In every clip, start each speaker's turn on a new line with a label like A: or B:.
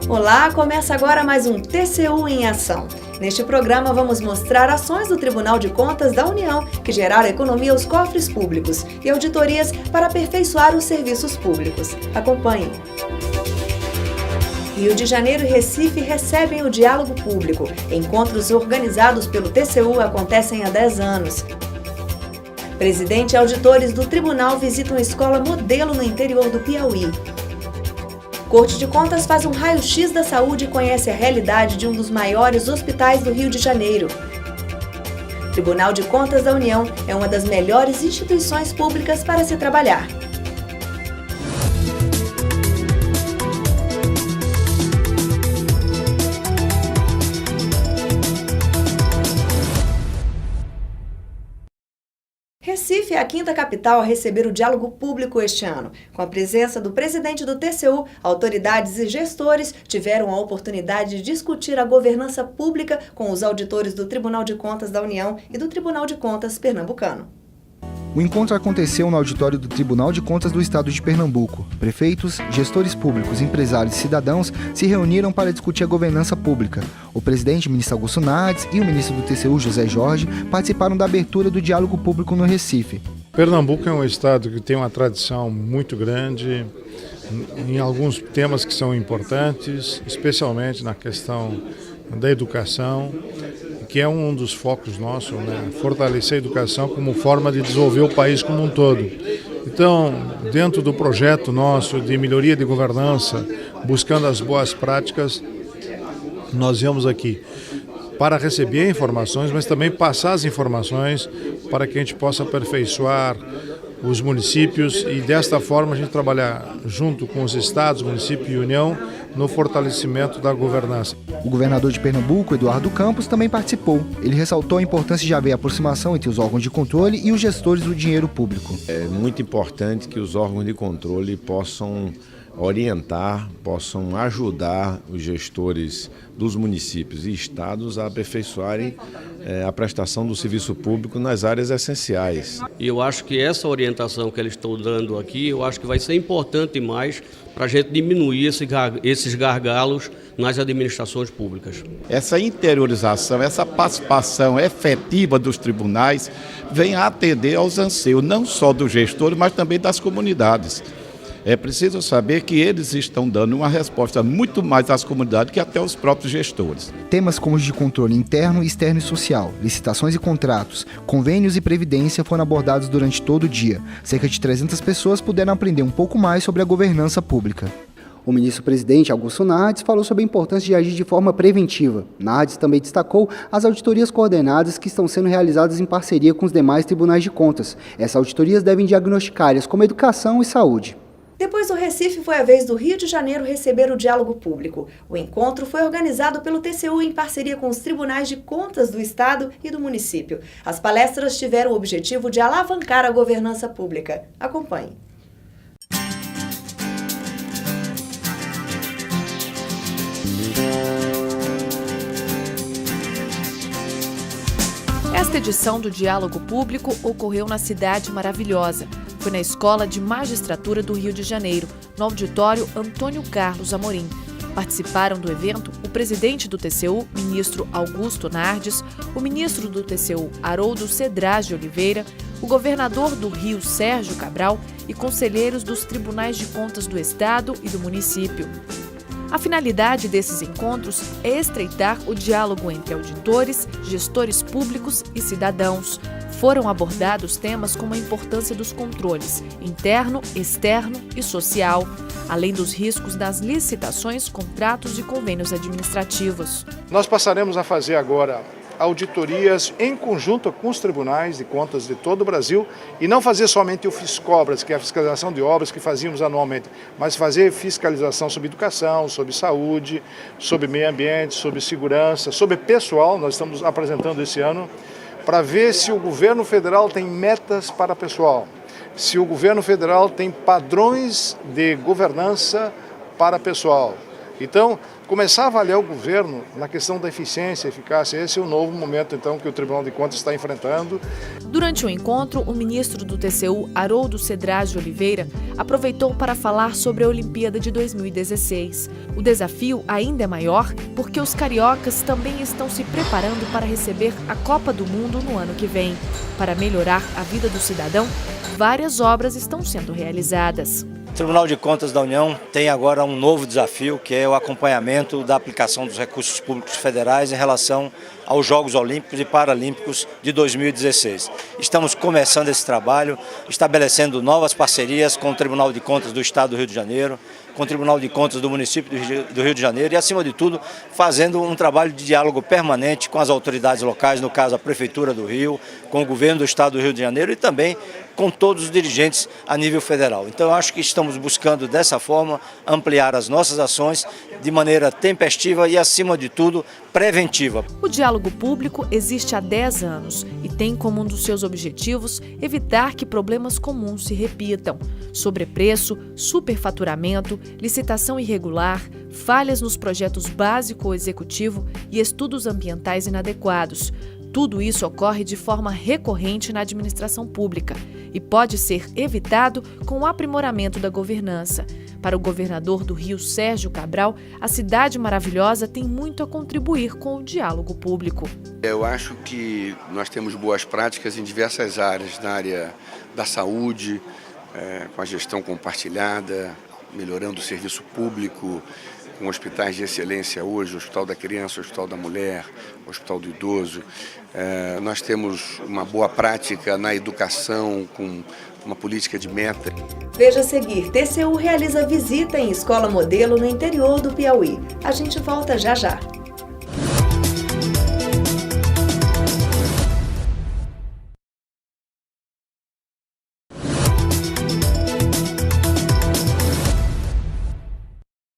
A: Olá, começa agora mais um TCU em Ação. Neste programa vamos mostrar ações do Tribunal de Contas da União que geraram economia aos cofres públicos e auditorias para aperfeiçoar os serviços públicos. Acompanhe. Rio de Janeiro e Recife recebem o diálogo público. Encontros organizados pelo TCU acontecem há 10 anos. Presidente e auditores do tribunal visitam escola modelo no interior do Piauí. Corte de Contas faz um raio-x da saúde e conhece a realidade de um dos maiores hospitais do Rio de Janeiro. Tribunal de Contas da União é uma das melhores instituições públicas para se trabalhar. Recife é a quinta capital a receber o diálogo público este ano. Com a presença do presidente do TCU, autoridades e gestores tiveram a oportunidade de discutir a governança pública com os auditores do Tribunal de Contas da União e do Tribunal de Contas pernambucano.
B: O encontro aconteceu no auditório do Tribunal de Contas do Estado de Pernambuco. Prefeitos, gestores públicos, empresários e cidadãos se reuniram para discutir a governança pública. O presidente, ministro Augusto Nardes, e o ministro do TCU, José Jorge, participaram da abertura do diálogo público no Recife.
C: Pernambuco é um estado que tem uma tradição muito grande em alguns temas que são importantes, especialmente na questão da educação, que é um dos focos nossos, né? Fortalecer a educação como forma de desenvolver o país como um todo. Então, dentro do projeto nosso de melhoria de governança, buscando as boas práticas, nós viemos aqui para receber informações, mas também passar as informações para que a gente possa aperfeiçoar os municípios e desta forma a gente trabalhar junto com os estados, município e União no fortalecimento da governança.
B: O governador de Pernambuco, Eduardo Campos, também participou. Ele ressaltou a importância de haver aproximação entre os órgãos de controle e os gestores do dinheiro público.
D: É muito importante que os órgãos de controle possam orientar, possam ajudar os gestores dos municípios e estados a aperfeiçoarem a prestação do serviço público nas áreas essenciais.
E: E eu acho que essa orientação que eles estão dando aqui, eu acho que vai ser importante mais para a gente diminuir esses gargalos nas administrações públicas.
F: Essa interiorização, essa participação efetiva dos tribunais vem a atender aos anseios, não só do gestor, mas também das comunidades. É preciso saber que eles estão dando uma resposta muito mais às comunidades que até os próprios gestores.
B: Temas como os de controle interno, externo e social, licitações e contratos, convênios e previdência foram abordados durante todo o dia. Cerca de 300 pessoas puderam aprender um pouco mais sobre a governança pública. O ministro-presidente Augusto Nardes falou sobre a importância de agir de forma preventiva. Nardes também destacou as auditorias coordenadas que estão sendo realizadas em parceria com os demais tribunais de contas. Essas auditorias devem diagnosticar áreas como educação e saúde.
A: Depois do Recife, foi a vez do Rio de Janeiro receber o diálogo público. O encontro foi organizado pelo TCU em parceria com os tribunais de contas do Estado e do município. As palestras tiveram o objetivo de alavancar a governança pública. Acompanhe.
G: Esta edição do Diálogo Público ocorreu na Cidade Maravilhosa. Foi na Escola de Magistratura do Rio de Janeiro, no auditório Antônio Carlos Amorim. Participaram do evento o presidente do TCU, ministro Augusto Nardes, o ministro do TCU, Haroldo Cedrais de Oliveira, o governador do Rio, Sérgio Cabral, e conselheiros dos tribunais de contas do Estado e do município. A finalidade desses encontros é estreitar o diálogo entre auditores, gestores públicos e cidadãos. Foram abordados temas como a importância dos controles interno, externo e social, além dos riscos das licitações, contratos e convênios administrativos.
C: Nós passaremos a fazer agora auditorias em conjunto com os tribunais de contas de todo o Brasil e não fazer somente o Fiscobras, que é a fiscalização de obras que fazíamos anualmente, mas fazer fiscalização sobre educação, sobre saúde, sobre meio ambiente, sobre segurança, sobre pessoal. Nós estamos apresentando esse ano para ver se o governo federal tem metas para pessoal, se o governo federal tem padrões de governança para pessoal, Então, começar a avaliar o governo na questão da eficiência e eficácia, esse é o novo momento, então, que o Tribunal de Contas está enfrentando.
G: Durante o encontro, o ministro do TCU, Haroldo Cedrais de Oliveira, aproveitou para falar sobre a Olimpíada de 2016. O desafio ainda é maior porque os cariocas também estão se preparando para receber a Copa do Mundo no ano que vem. Para melhorar a vida do cidadão, várias obras estão sendo realizadas.
H: O Tribunal de Contas da União tem agora um novo desafio, que é o acompanhamento da aplicação dos recursos públicos federais em relação aos Jogos Olímpicos e Paralímpicos de 2016. Estamos começando esse trabalho, estabelecendo novas parcerias com o Tribunal de Contas do Estado do Rio de Janeiro, com o Tribunal de Contas do município do Rio de Janeiro e, acima de tudo, fazendo um trabalho de diálogo permanente com as autoridades locais, no caso a Prefeitura do Rio, com o governo do Estado do Rio de Janeiro e também com todos os dirigentes a nível federal. Então, eu acho que estamos buscando, dessa forma, ampliar as nossas ações de maneira tempestiva e, acima de tudo, preventiva.
G: O diálogo público existe há 10 anos e tem como um dos seus objetivos evitar que problemas comuns se repitam. Sobrepreço, superfaturamento, licitação irregular, falhas nos projetos básico ou executivo e estudos ambientais inadequados. Tudo isso ocorre de forma recorrente na administração pública e pode ser evitado com o aprimoramento da governança. Para o governador do Rio, Sérgio Cabral, a cidade maravilhosa tem muito a contribuir com o diálogo público.
I: Eu acho que nós temos boas práticas em diversas áreas, na área da saúde, com a gestão compartilhada, melhorando o serviço público, com hospitais de excelência hoje, o Hospital da Criança, o Hospital da Mulher, o Hospital do Idoso. Nós temos uma boa prática na educação, com uma política de meta.
A: Veja a seguir, TCU realiza visita em escola modelo no interior do Piauí. A gente volta já já.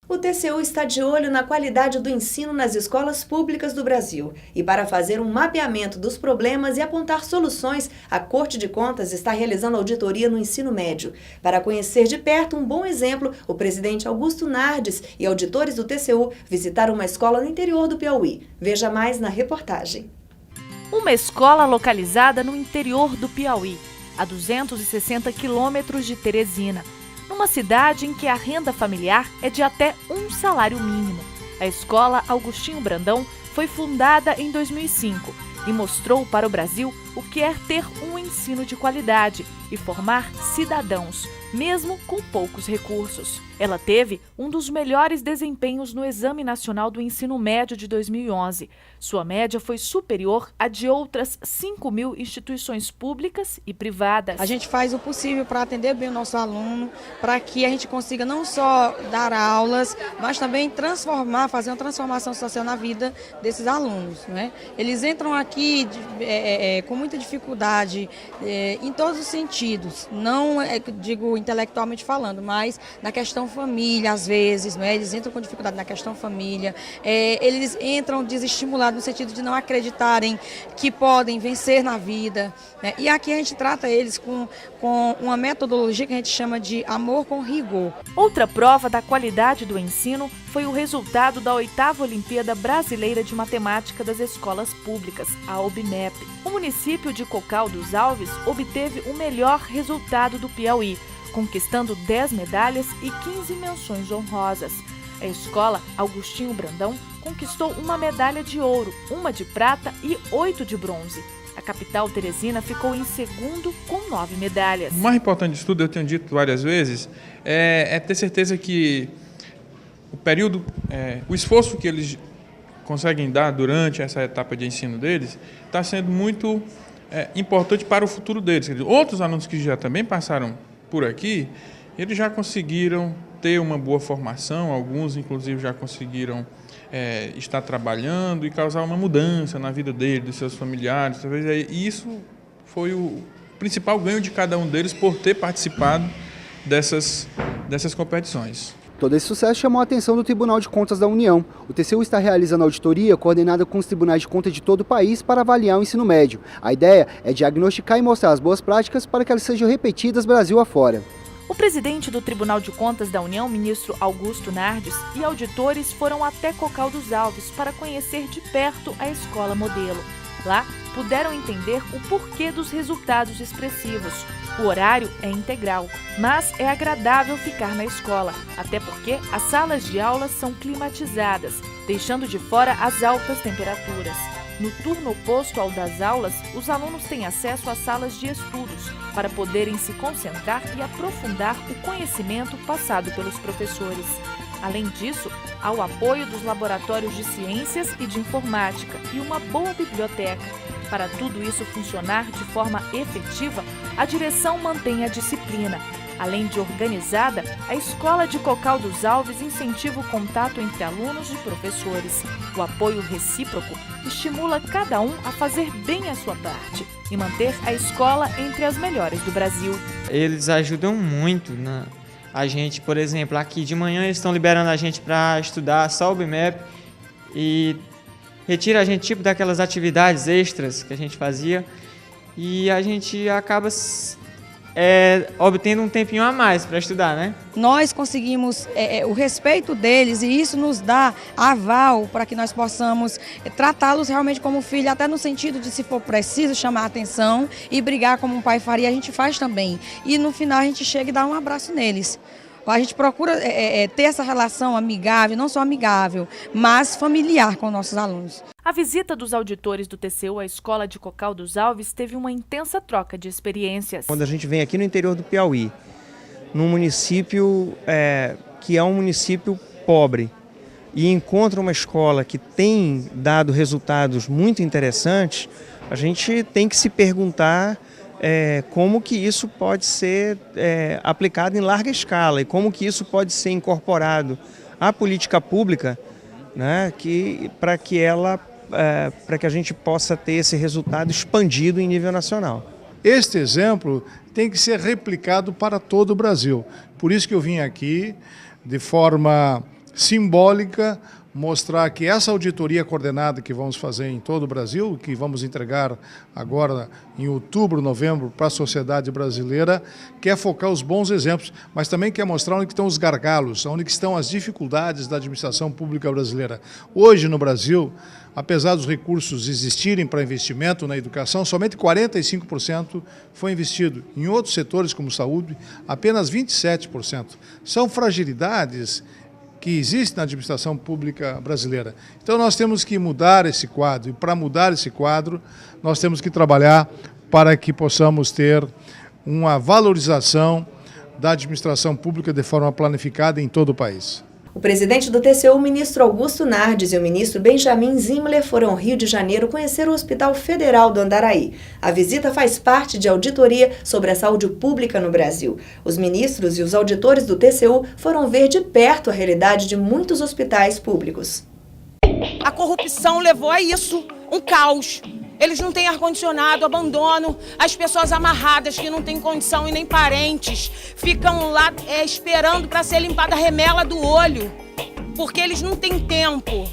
A: O TCU está de olho na qualidade do ensino nas escolas públicas do Brasil. E para fazer um mapeamento dos problemas e apontar soluções, a Corte de Contas está realizando auditoria no ensino médio. Para conhecer de perto um bom exemplo, o presidente Augusto Nardes e auditores do TCU visitaram uma escola no interior do Piauí. Veja mais na reportagem.
G: Uma escola localizada no interior do Piauí, a 260 quilômetros de Teresina. Numa cidade em que a renda familiar é de até um salário mínimo. A escola Augustinho Brandão foi fundada em 2005 e mostrou para o Brasil o que é ter um ensino de qualidade e formar cidadãos, mesmo com poucos recursos. Ela teve um dos melhores desempenhos no Exame Nacional do Ensino Médio de 2011. Sua média foi superior à de outras 5.000 instituições públicas e privadas.
J: A gente faz o possível para atender bem o nosso aluno, para que a gente consiga não só dar aulas, mas também fazer uma transformação social na vida desses alunos, né? Eles entram aqui com muita dificuldade em todos os sentidos, não digo intelectualmente falando, mas na questão família, às vezes, não é? Eles entram com dificuldade na questão família, eles entram desestimulados no sentido de não acreditarem que podem vencer na vida, né? E aqui a gente trata eles com uma metodologia que a gente chama de amor com rigor.
G: Outra prova da qualidade do ensino foi o resultado da 8ª Olimpíada Brasileira de Matemática das Escolas Públicas, a OBMEP. O município de Cocal dos Alves obteve o melhor resultado do Piauí, conquistando 10 medalhas e 15 menções honrosas. A escola Augustinho Brandão conquistou uma medalha de ouro, uma de prata e 8 de bronze. A capital Teresina ficou em segundo com 9 medalhas.
K: O mais importante de tudo, eu tenho dito várias vezes, é ter certeza que o esforço que eles conseguem dar durante essa etapa de ensino deles está sendo muito importante para o futuro deles. Quer dizer, outros alunos que já também passaram por aqui, eles já conseguiram ter uma boa formação, alguns inclusive já conseguiram estar trabalhando e causar uma mudança na vida deles, dos seus familiares. Talvez, e isso foi o principal ganho de cada um deles por ter participado dessas competições.
B: Todo esse sucesso chamou a atenção do Tribunal de Contas da União. O TCU está realizando auditoria coordenada com os tribunais de contas de todo o país para avaliar o ensino médio. A ideia é diagnosticar e mostrar as boas práticas para que elas sejam repetidas Brasil afora.
G: O presidente do Tribunal de Contas da União, ministro Augusto Nardes, e auditores foram até Cocal dos Alves para conhecer de perto a escola modelo. Lá, puderam entender o porquê dos resultados expressivos. O horário é integral, mas é agradável ficar na escola, até porque as salas de aulas são climatizadas, deixando de fora as altas temperaturas. No turno oposto ao das aulas, os alunos têm acesso às salas de estudos para poderem se concentrar e aprofundar o conhecimento passado pelos professores. Além disso, há o apoio dos laboratórios de ciências e de informática e uma boa biblioteca. Para tudo isso funcionar de forma efetiva, a direção mantém a disciplina. Além de organizada, a Escola de Cocal dos Alves incentiva o contato entre alunos e professores. O apoio recíproco estimula cada um a fazer bem a sua parte e manter a escola entre as melhores do Brasil.
L: Eles ajudam muito, né? A gente, por exemplo, aqui de manhã eles estão liberando a gente para estudar só o BMEP e retira a gente tipo daquelas atividades extras que a gente fazia e a gente acaba obtendo um tempinho a mais para estudar, né?
J: Nós conseguimos o respeito deles e isso nos dá aval para que nós possamos tratá-los realmente como filho, até no sentido de, se for preciso, chamar a atenção e brigar como um pai faria, a gente faz também. E no final a gente chega e dá um abraço neles. A gente procura ter essa relação amigável, não só amigável, mas familiar com nossos alunos.
G: A visita dos auditores do TCU à Escola de Cocal dos Alves teve uma intensa troca de experiências.
M: Quando a gente vem aqui no interior do Piauí, num município que é um município pobre, e encontra uma escola que tem dado resultados muito interessantes, a gente tem que se perguntar como que isso pode ser aplicado em larga escala e como que isso pode ser incorporado à política pública, né, para que a gente possa ter esse resultado expandido em nível nacional.
C: Este exemplo tem que ser replicado para todo o Brasil. Por isso que eu vim aqui, de forma simbólica, mostrar que essa auditoria coordenada que vamos fazer em todo o Brasil, que vamos entregar agora em outubro, novembro, para a sociedade brasileira, quer focar os bons exemplos, mas também quer mostrar onde estão os gargalos, onde estão as dificuldades da administração pública brasileira. Hoje no Brasil, apesar dos recursos existirem para investimento na educação, somente 45% foi investido. Em outros setores, como saúde, apenas 27%. São fragilidades que existe na administração pública brasileira. Então nós temos que mudar esse quadro, e para mudar esse quadro, nós temos que trabalhar para que possamos ter uma valorização da administração pública de forma planificada em todo o país.
A: O presidente do TCU, o ministro Augusto Nardes, e o ministro Benjamin Zimler foram ao Rio de Janeiro conhecer o Hospital Federal do Andaraí. A visita faz parte de auditoria sobre a saúde pública no Brasil. Os ministros e os auditores do TCU foram ver de perto a realidade de muitos hospitais públicos.
N: A corrupção levou a isso, um caos. Eles não têm ar-condicionado, abandono, as pessoas amarradas que não têm condição e nem parentes ficam lá esperando para ser limpada a remela do olho, porque eles não têm tempo.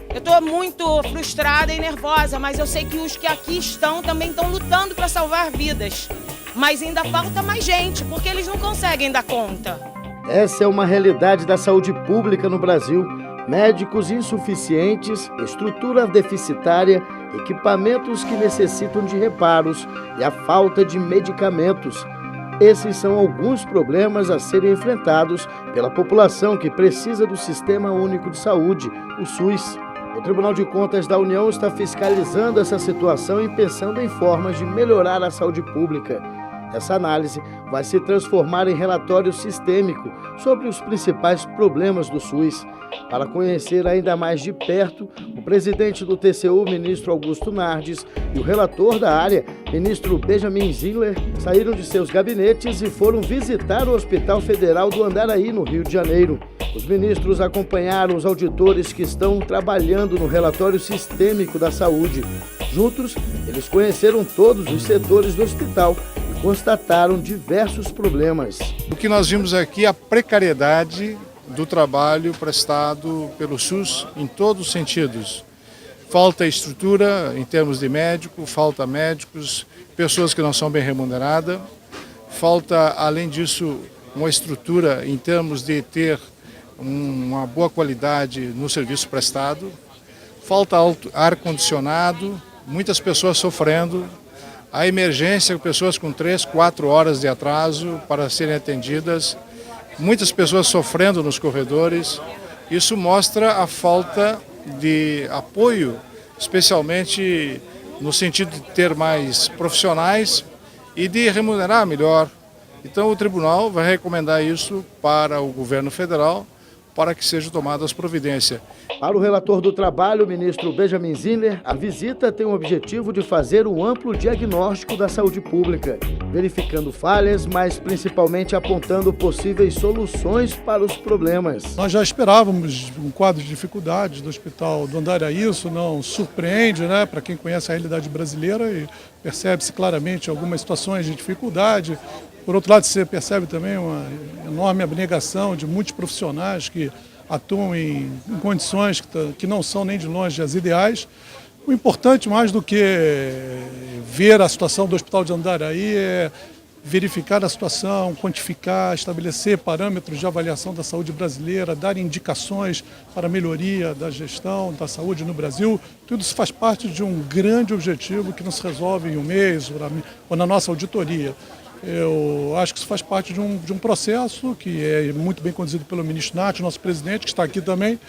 N: Eu estou muito frustrada e nervosa, mas eu sei que os que aqui estão também estão lutando para salvar vidas. Mas ainda falta mais gente, porque eles não conseguem dar conta.
O: Essa é uma realidade da saúde pública no Brasil. Médicos insuficientes, estrutura deficitária, equipamentos que necessitam de reparos e a falta de medicamentos. Esses são alguns problemas a serem enfrentados pela população que precisa do Sistema Único de Saúde, o SUS. O Tribunal de Contas da União está fiscalizando essa situação e pensando em formas de melhorar a saúde pública. Essa análise vai se transformar em relatório sistêmico sobre os principais problemas do SUS. Para conhecer ainda mais de perto, o presidente do TCU, ministro Augusto Nardes, e o relator da área, ministro Benjamin Zimler, saíram de seus gabinetes e foram visitar o Hospital Federal do Andaraí, no Rio de Janeiro. Os ministros acompanharam os auditores que estão trabalhando no relatório sistêmico da saúde. Juntos, eles conheceram todos os setores do hospital e constataram diversos problemas.
C: O que nós vimos aqui é a precariedade do trabalho prestado pelo SUS em todos os sentidos. Falta estrutura em termos de médico, falta médicos, pessoas que não são bem remuneradas, falta, além disso, uma estrutura em termos de ter uma boa qualidade no serviço prestado, falta ar-condicionado, muitas pessoas sofrendo, a emergência, pessoas com 3, 4 horas de atraso para serem atendidas, muitas pessoas sofrendo nos corredores. Isso mostra a falta de apoio, especialmente no sentido de ter mais profissionais e de remunerar melhor. Então o tribunal vai recomendar isso para o governo federal para que sejam tomadas providências.
O: Para o relator do trabalho, o ministro Benjamin Zinner, a visita tem o objetivo de fazer um amplo diagnóstico da saúde pública, verificando falhas, mas principalmente apontando possíveis soluções para os problemas.
P: Nós já esperávamos um quadro de dificuldades do Hospital do Andaraí, isso não surpreende, né, para quem conhece a realidade brasileira, e percebe-se claramente algumas situações de dificuldade. Por outro lado, você percebe também uma enorme abnegação de muitos profissionais que atuam em condições que não são nem de longe as ideais. O importante, mais do que ver a situação do Hospital de Andaraí, é verificar a situação, quantificar, estabelecer parâmetros de avaliação da saúde brasileira, dar indicações para a melhoria da gestão da saúde no Brasil. Tudo isso faz parte de um grande objetivo que não se resolve em um mês ou na nossa auditoria. Eu acho que isso faz parte de um processo que é muito bem conduzido pelo ministro Nath, nosso presidente, que está aqui também.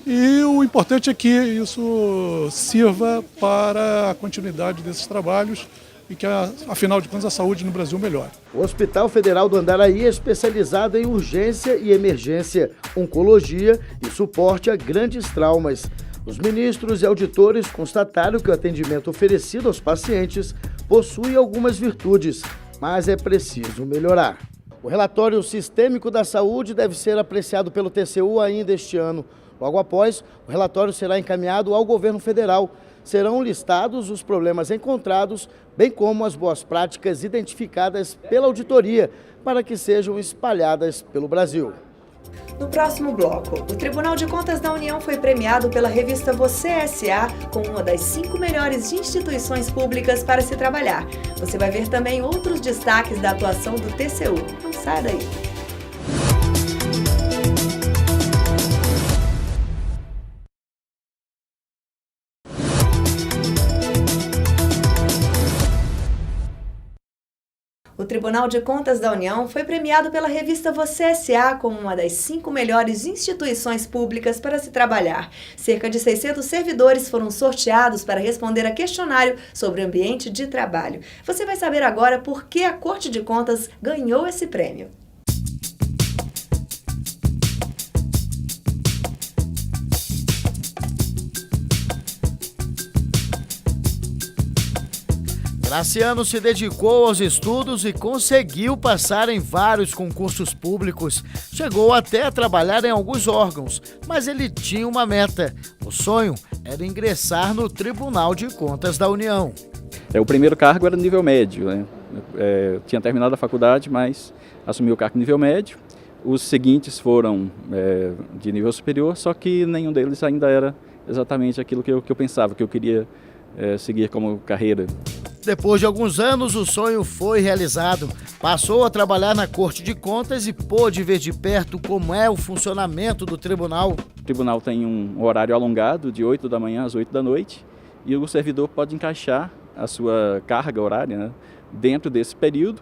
P: E o importante é que isso sirva para a continuidade desses trabalhos e que, afinal de contas, a saúde no Brasil melhore.
O: O Hospital Federal do Andaraí é especializado em urgência e emergência, oncologia e suporte a grandes traumas. Os ministros e auditores constataram que o atendimento oferecido aos pacientes possui algumas virtudes, mas é preciso melhorar. O relatório sistêmico da saúde deve ser apreciado pelo TCU ainda este ano. Logo após, o relatório será encaminhado ao governo federal. Serão listados os problemas encontrados, bem como as boas práticas identificadas pela auditoria, para que sejam espalhadas pelo Brasil.
A: No próximo bloco, o Tribunal de Contas da União foi premiado pela revista Você S.A. com uma das 5 melhores instituições públicas para se trabalhar. Você vai ver também outros destaques da atuação do TCU. Não sai daí! O Tribunal de Contas da União foi premiado pela revista Você S.A. como uma das 5 melhores instituições públicas para se trabalhar. Cerca de 600 servidores foram sorteados para responder a questionário sobre ambiente de trabalho. Você vai saber agora por que a Corte de Contas ganhou esse prêmio.
O: Graciano se dedicou aos estudos e conseguiu passar em vários concursos públicos. Chegou até a trabalhar em alguns órgãos, mas ele tinha uma meta. O sonho era ingressar no Tribunal de Contas da União.
Q: O primeiro cargo era nível médio, né? Eu tinha terminado a faculdade, mas assumi o cargo nível médio. Os seguintes foram de nível superior, só que nenhum deles ainda era exatamente aquilo que eu pensava, que eu queria seguir como carreira.
O: Depois de alguns anos, o sonho foi realizado. Passou a trabalhar na Corte de Contas e pôde ver de perto como é o funcionamento do tribunal.
Q: O tribunal tem um horário alongado, de 8 da manhã às 8 da noite, e o servidor pode encaixar a sua carga horária, né, dentro desse período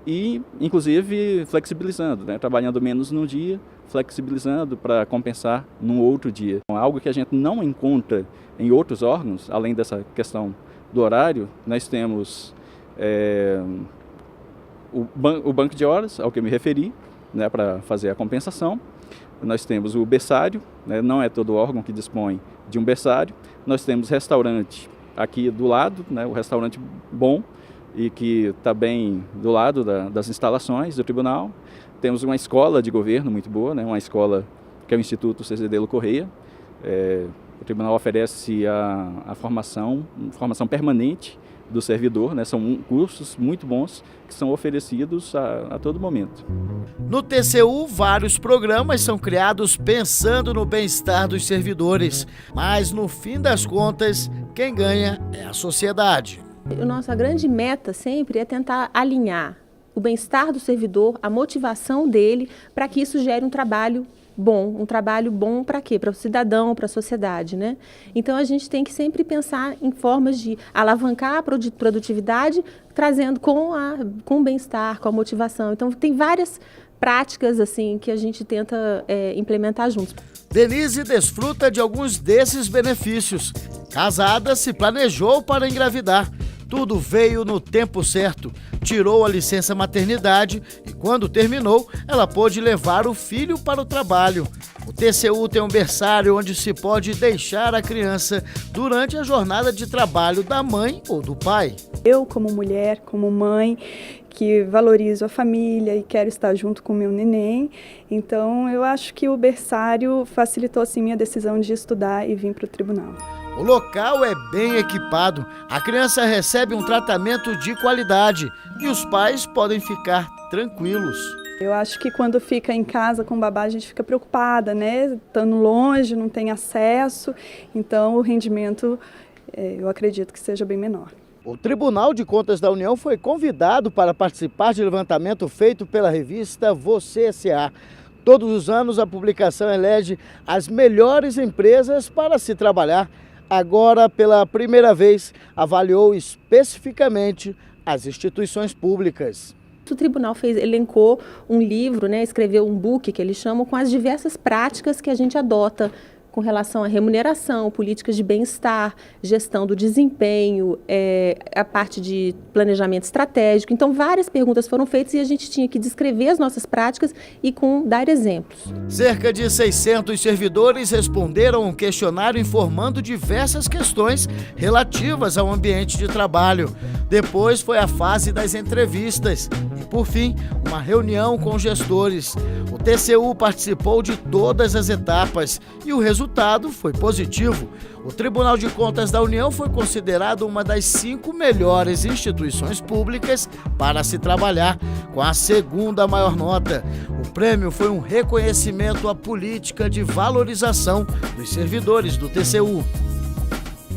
Q: e, inclusive, flexibilizando, né, trabalhando menos num dia, flexibilizando para compensar num outro dia. Algo que a gente não encontra em outros órgãos, além dessa questão do horário, nós temos o banco de horas, ao que eu me referi, né, para fazer a compensação. Nós temos o berçário, né, não é todo órgão que dispõe de um berçário. Nós temos restaurante aqui do lado, né, o restaurante bom, e que está bem do lado das instalações do tribunal. Temos uma escola de governo muito boa, né, uma escola que é o Instituto Cezedelo Correia. O tribunal oferece a formação permanente do servidor, né? São cursos muito bons que são oferecidos a todo momento.
O: No TCU, vários programas são criados pensando no bem-estar dos servidores, mas no fim das contas, quem ganha é a sociedade.
R: Nossa grande meta sempre é tentar alinhar o bem-estar do servidor, a motivação dele, para que isso gere um trabalho bom para quê? Para o cidadão, para a sociedade, né? Então a gente tem que sempre pensar em formas de alavancar a produtividade, trazendo com o bem-estar, com a motivação. Então tem várias práticas assim que a gente tenta implementar juntos.
O: Denise desfruta de alguns desses benefícios. Casada, se planejou para engravidar. Tudo veio no tempo certo. Tirou a licença maternidade e, quando terminou, ela pôde levar o filho para o trabalho. O TCU tem um berçário onde se pode deixar a criança durante a jornada de trabalho da mãe ou do pai.
S: Eu, como mulher, como mãe, que valorizo a família e quero estar junto com o meu neném, então eu acho que o berçário facilitou assim minha decisão de estudar e vir para o tribunal.
O: O local é bem equipado, a criança recebe um tratamento de qualidade e os pais podem ficar tranquilos.
S: Eu acho que quando fica em casa com o babá, a gente fica preocupada, né? Estando longe, não tem acesso, então o rendimento, eu acredito que seja bem menor.
O: O Tribunal de Contas da União foi convidado para participar de levantamento feito pela revista Você S.A. Todos os anos a publicação elege as melhores empresas para se trabalhar. Agora, pela primeira vez, avaliou especificamente as instituições públicas.
R: O tribunal elencou um livro, né, escreveu um book que eles chamam com as diversas práticas que a gente adota com relação à remuneração, políticas de bem-estar, gestão do desempenho, a parte de planejamento estratégico. Então, várias perguntas foram feitas e a gente tinha que descrever as nossas práticas e dar exemplos.
O: Cerca de 600 servidores responderam um questionário informando diversas questões relativas ao ambiente de trabalho. Depois foi a fase das entrevistas e, por fim, uma reunião com gestores. O TCU participou de todas as etapas e o resultado foi positivo. O Tribunal de Contas da União foi considerado uma das 5 melhores instituições públicas para se trabalhar, com a segunda maior nota. O prêmio foi um reconhecimento à política de valorização dos servidores do TCU.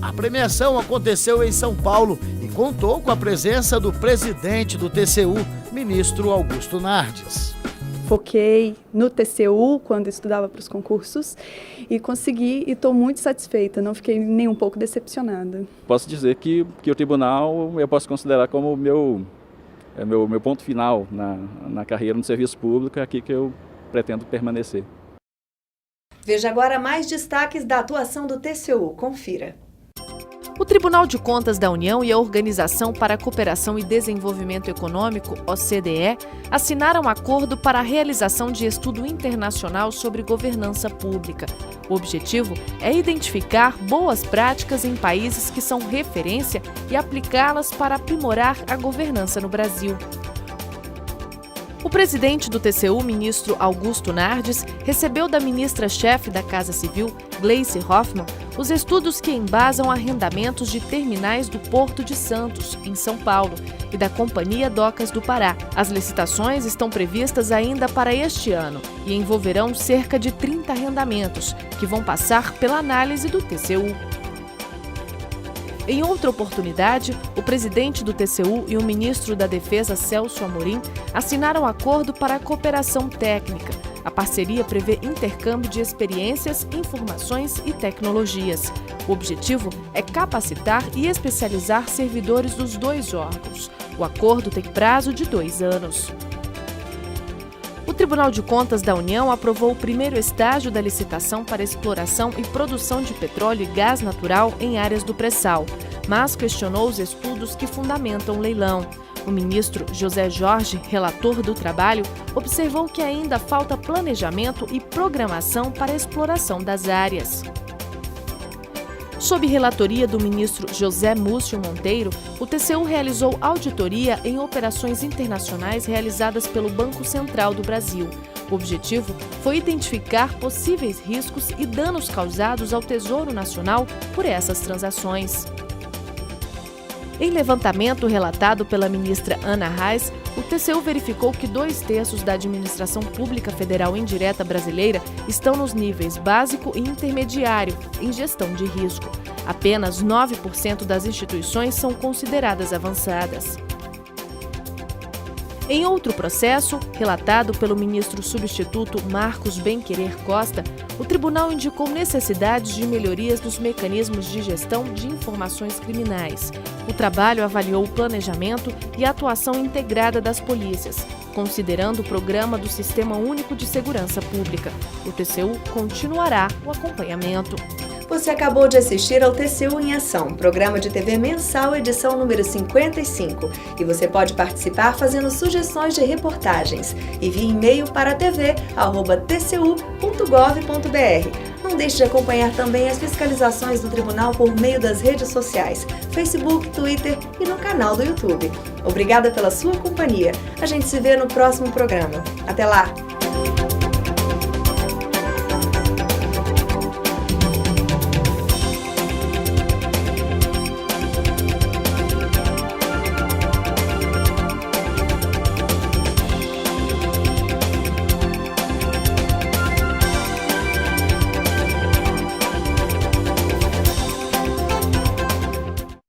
O: A premiação aconteceu em São Paulo e contou com a presença do presidente do TCU, ministro Augusto Nardes.
S: Foquei no TCU quando estudava para os concursos e consegui e estou muito satisfeita, não fiquei nem um pouco decepcionada.
Q: Posso dizer que o tribunal eu posso considerar como meu ponto final na carreira no serviço público, é aqui que eu pretendo permanecer.
A: Veja agora mais destaques da atuação do TCU. Confira.
G: O Tribunal de Contas da União e a Organização para a Cooperação e Desenvolvimento Econômico, OCDE, assinaram acordo para a realização de estudo internacional sobre governança pública. O objetivo é identificar boas práticas em países que são referência e aplicá-las para aprimorar a governança no Brasil. O presidente do TCU, ministro Augusto Nardes, recebeu da ministra-chefe da Casa Civil, Gleice Hoffmann, os estudos que embasam arrendamentos de terminais do Porto de Santos, em São Paulo, e da Companhia Docas do Pará. As licitações estão previstas ainda para este ano e envolverão cerca de 30 arrendamentos, que vão passar pela análise do TCU. Em outra oportunidade, o presidente do TCU e o ministro da Defesa, Celso Amorim, assinaram acordo para a cooperação técnica. A parceria prevê intercâmbio de experiências, informações e tecnologias. O objetivo é capacitar e especializar servidores dos dois órgãos. O acordo tem prazo de 2 anos. O Tribunal de Contas da União aprovou o primeiro estágio da licitação para exploração e produção de petróleo e gás natural em áreas do pré-sal, mas questionou os estudos que fundamentam o leilão. O ministro José Jorge, relator do trabalho, observou que ainda falta planejamento e programação para a exploração das áreas. Sob relatoria do ministro José Múcio Monteiro, o TCU realizou auditoria em operações internacionais realizadas pelo Banco Central do Brasil. O objetivo foi identificar possíveis riscos e danos causados ao Tesouro Nacional por essas transações. Em levantamento relatado pela ministra Ana Reis, o TCU verificou que 2/3 da administração pública federal indireta brasileira estão nos níveis básico e intermediário em gestão de risco. Apenas 9% das instituições são consideradas avançadas. Em outro processo, relatado pelo ministro substituto Marcos Benquerer Costa, o tribunal indicou necessidades de melhorias nos mecanismos de gestão de informações criminais. O trabalho avaliou o planejamento e a atuação integrada das polícias, considerando o programa do Sistema Único de Segurança Pública. O TCU continuará o acompanhamento.
A: Você acabou de assistir ao TCU em Ação, programa de TV mensal, edição número 55. E você pode participar fazendo sugestões de reportagens. Envie e-mail para tv@tcu.gov.br. Não deixe de acompanhar também as fiscalizações do Tribunal por meio das redes sociais, Facebook, Twitter e no canal do YouTube. Obrigada pela sua companhia. A gente se vê no próximo programa. Até lá!